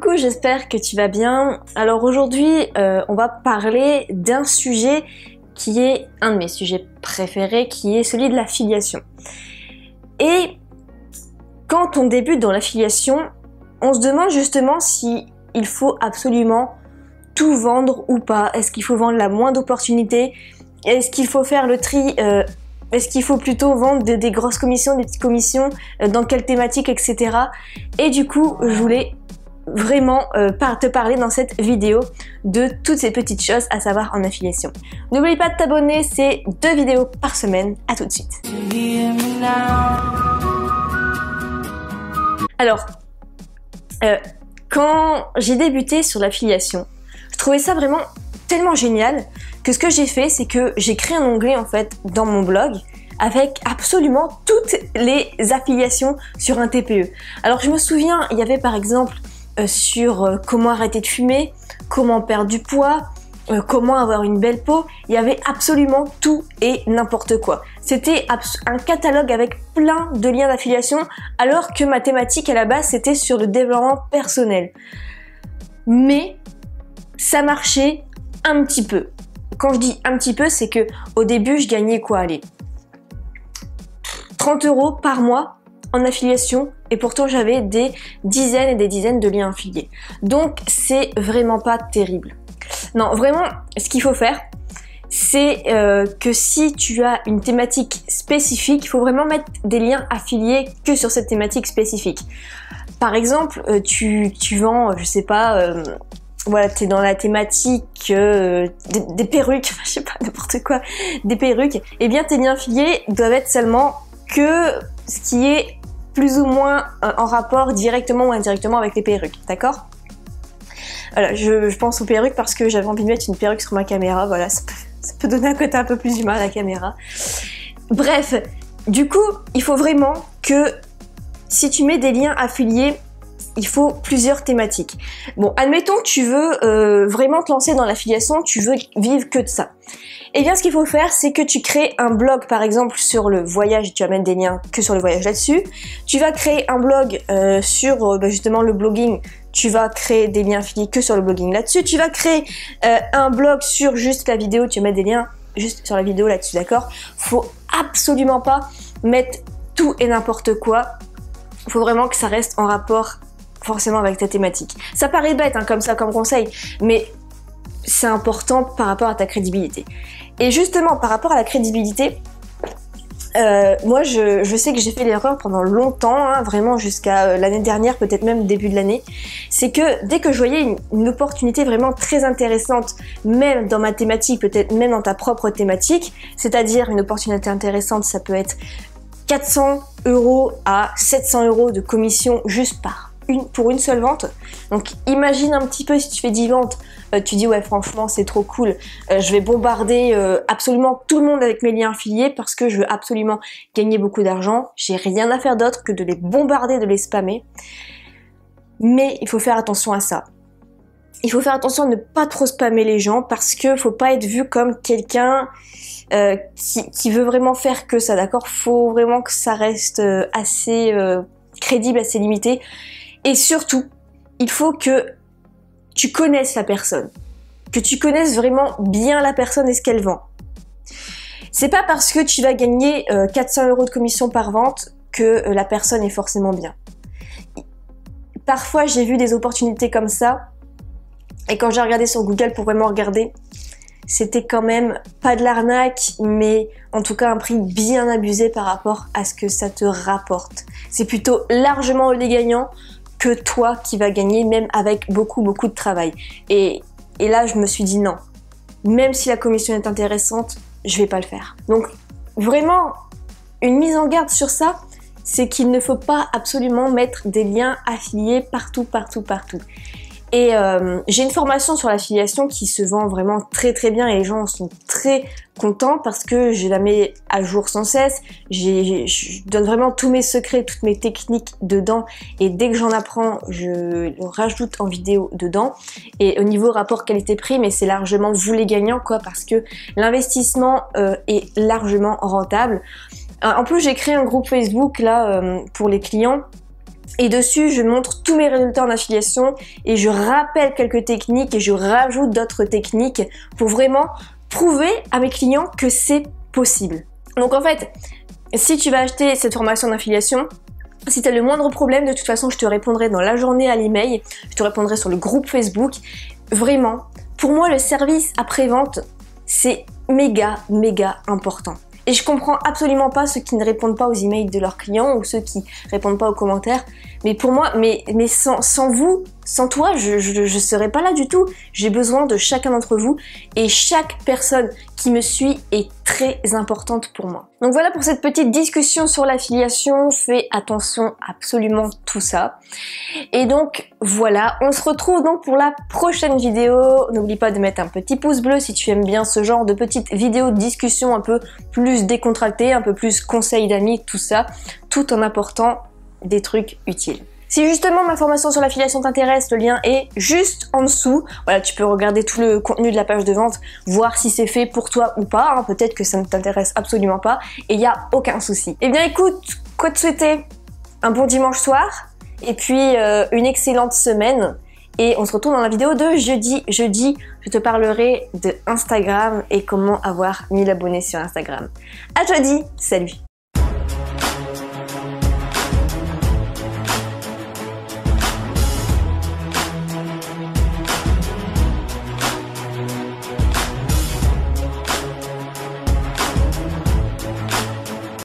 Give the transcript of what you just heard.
Coucou, j'espère que tu vas bien. Alors aujourd'hui, on va parler d'un sujet qui est un de mes sujets préférés, qui est celui de l'affiliation. Et quand on débute dans l'affiliation, on se demande justement si il faut absolument tout vendre ou pas. Est-ce qu'il faut vendre la moindre opportunité? Est-ce qu'il faut faire le tri? Est-ce qu'il faut plutôt vendre des grosses commissions, des petites commissions? Dans quelle thématique, etc. Et du coup, je voulais vraiment te parler dans cette vidéo de toutes ces petites choses à savoir en affiliation. N'oublie pas de t'abonner, c'est 2 vidéos par semaine. À tout de suite. Alors, quand j'ai débuté sur l'affiliation, je trouvais ça vraiment tellement génial que ce que j'ai fait, c'est que j'ai créé un onglet en fait dans mon blog avec absolument toutes les affiliations sur un TPE. Alors je me souviens, il y avait par exemple sur comment arrêter de fumer, comment perdre du poids, comment avoir une belle peau. Il y avait absolument tout et n'importe quoi. C'était un catalogue avec plein de liens d'affiliation, alors que ma thématique à la base c'était sur le développement personnel. Mais ça marchait un petit peu. Quand je dis un petit peu, c'est que au début je gagnais quoi, allez, 30 € par mois en affiliation, et pourtant j'avais des dizaines et des dizaines de liens affiliés. Donc c'est vraiment pas terrible. Non, vraiment, ce qu'il faut faire, c'est que si tu as une thématique spécifique, il faut vraiment mettre des liens affiliés que sur cette thématique spécifique. Par exemple, tu vends, je sais pas, voilà, t'es dans la thématique des perruques, je sais pas, n'importe quoi, des perruques, et bien tes liens affiliés doivent être seulement que ce qui est plus ou moins en rapport directement ou indirectement avec les perruques, d'accord? Voilà, je pense aux perruques parce que j'avais envie de mettre une perruque sur ma caméra, voilà, ça peut donner un côté un peu plus humain à la caméra. Bref, du coup, il faut vraiment que si tu mets des liens affiliés, il faut plusieurs thématiques. Bon, admettons que tu veux vraiment te lancer dans l'affiliation, tu veux vivre que de ça. Eh bien, ce qu'il faut faire, c'est que tu crées un blog, par exemple, sur le voyage, tu vas mettre des liens que sur le voyage là-dessus. Tu vas créer un blog sur justement le blogging, tu vas créer des liens affiliés que sur le blogging là-dessus. Tu vas créer un blog sur juste la vidéo, tu vas mettre des liens juste sur la vidéo là-dessus, d'accord? Faut absolument pas mettre tout et n'importe quoi. Faut vraiment que ça reste en rapport forcément avec ta thématique. Ça paraît bête hein, comme ça, comme conseil, mais c'est important par rapport à ta crédibilité. Et justement, par rapport à la crédibilité, moi je sais que j'ai fait l'erreur pendant longtemps, hein, vraiment jusqu'à l'année dernière, peut-être même début de l'année, c'est que dès que je voyais une opportunité vraiment très intéressante, même dans ma thématique, peut-être même dans ta propre thématique, c'est-à-dire une opportunité intéressante, ça peut être 400 € à 700 € de commission juste pour une seule vente. Donc imagine un petit peu si tu fais 10 ventes, tu dis ouais franchement c'est trop cool, je vais bombarder absolument tout le monde avec mes liens affiliés parce que je veux absolument gagner beaucoup d'argent, j'ai rien à faire d'autre que de les bombarder, de les spammer. Mais il faut faire attention à ça. Il faut faire attention à ne pas trop spammer les gens parce que faut pas être vu comme quelqu'un qui veut vraiment faire que ça, d'accord? Faut vraiment que ça reste assez crédible, assez limité. Et surtout, il faut que tu connaisses la personne, que tu connaisses vraiment bien la personne et ce qu'elle vend. C'est pas parce que tu vas gagner 400 € de commission par vente que la personne est forcément bien. Parfois, j'ai vu des opportunités comme ça, et quand j'ai regardé sur Google pour vraiment regarder, c'était quand même pas de l'arnaque, mais en tout cas un prix bien abusé par rapport à ce que ça te rapporte. C'est plutôt largement les gagnants que toi qui vas gagner, même avec beaucoup de travail. Et là, je me suis dit non. Même si la commission est intéressante, je vais pas le faire. Donc, vraiment, une mise en garde sur ça, c'est qu'il ne faut pas absolument mettre des liens affiliés partout. Et j'ai une formation sur l'affiliation qui se vend vraiment très bien et les gens sont très contents parce que je la mets à jour sans cesse. Je donne vraiment tous mes secrets, toutes mes techniques dedans et dès que j'en apprends, je le rajoute en vidéo dedans. Et au niveau rapport qualité-prix, mais c'est largement vous les gagnants quoi parce que l'investissement est largement rentable. En plus, j'ai créé un groupe Facebook là pour les clients. Et dessus, je montre tous mes résultats en affiliation et je rappelle quelques techniques et je rajoute d'autres techniques pour vraiment prouver à mes clients que c'est possible. Donc en fait, si tu vas acheter cette formation d'affiliation, si tu as le moindre problème, de toute façon, je te répondrai dans la journée à l'email, je te répondrai sur le groupe Facebook. Vraiment, pour moi, le service après-vente, c'est méga important. Et je comprends absolument pas ceux qui ne répondent pas aux emails de leurs clients ou ceux qui répondent pas aux commentaires. Mais pour moi, mais sans vous, sans toi, je serais pas là du tout. J'ai besoin de chacun d'entre vous et chaque personne qui me suit est très importante pour moi. Donc voilà pour cette petite discussion sur l'affiliation. Fais attention à absolument tout ça. Et donc voilà, on se retrouve donc pour la prochaine vidéo. N'oublie pas de mettre un petit pouce bleu si tu aimes bien ce genre de petites vidéos de discussion un peu plus décontractées, un peu plus conseils d'amis, tout ça, tout en apportant des trucs utiles. Si justement ma formation sur l'affiliation t'intéresse, le lien est juste en dessous. Voilà, tu peux regarder tout le contenu de la page de vente, voir si c'est fait pour toi ou pas. Hein. Peut-être que ça ne t'intéresse absolument pas et il n'y a aucun souci. Eh bien écoute, quoi te souhaiter un bon dimanche soir et puis une excellente semaine. Et on se retrouve dans la vidéo de jeudi. Jeudi, je te parlerai de Instagram et comment avoir 1000 abonnés sur Instagram. À jeudi, salut!